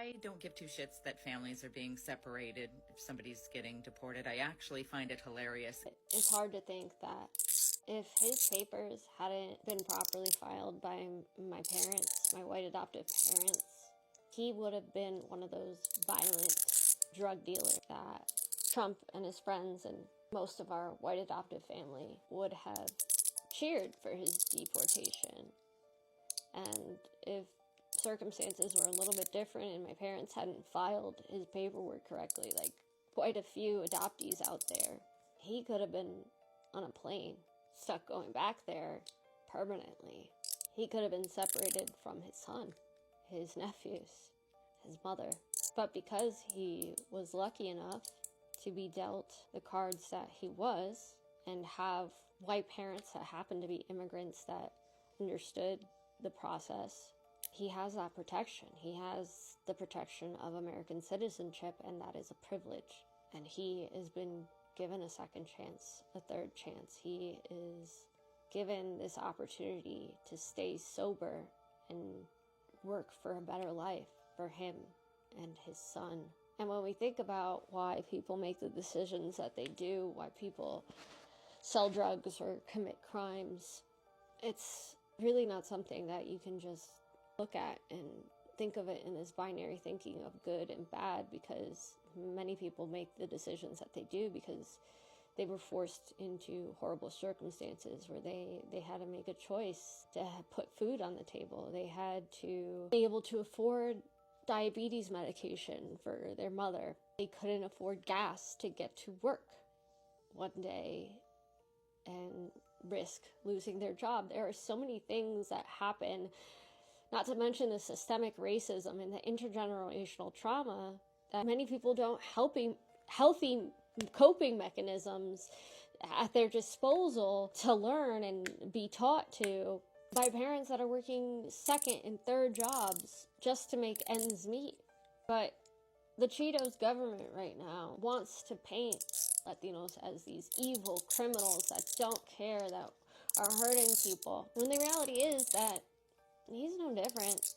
I don't give two shits that families are being separated if somebody's getting deported. I actually find it hilarious. It's hard to think that if his papers hadn't been properly filed by my parents, my white adoptive parents, he would have been one of those violent drug dealers that Trump and his friends and most of our white adoptive family would have cheered for his deportation. And if circumstances were a little bit different and my parents hadn't filed his paperwork correctly, like quite a few adoptees out there, he could have been on a plane, stuck going back there permanently. He could have been separated from his son, his nephews, his mother. But because he was lucky enough to be dealt the cards that he was and have white parents that happen to be immigrants that understood the process, he has that protection. He has the protection of American citizenship, and that is a privilege. And he has been given a second chance, a third chance. He is given this opportunity to stay sober and work for a better life for him and his son. And when we think about why people make the decisions that they do, why people sell drugs or commit crimes, it's really not something that you can just look at and think of it in this binary thinking of good and bad, because many people make the decisions that they do because they were forced into horrible circumstances where they had to make a choice to put food on the table. They had to be able to afford diabetes medication for their mother. They couldn't afford gas to get to work one day and risk losing their job. There are so many things that happen, not to mention the systemic racism and the intergenerational trauma, that many people don't healthy coping mechanisms at their disposal to learn and be taught to by parents that are working second and third jobs just to make ends meet. But the Cheetos government right now wants to paint Latinos as these evil criminals that don't care, that are hurting people, when the reality is that he's no different.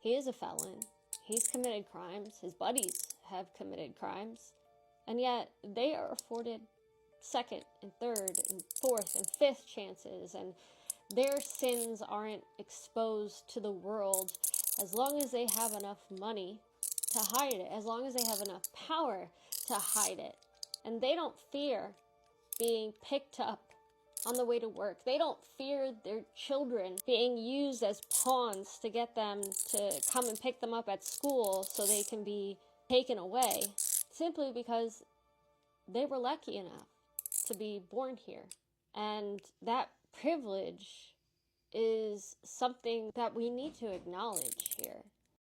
He is a felon. He's committed crimes. His buddies have committed crimes. And yet they are afforded second and third and fourth and fifth chances, and their sins aren't exposed to the world as long as they have enough money to hide it, as long as they have enough power to hide it. And they don't fear being picked up on the way to work. They don't fear their children being used as pawns to get them to come and pick them up at school so they can be taken away, simply because they were lucky enough to be born here. And that privilege is something that we need to acknowledge here.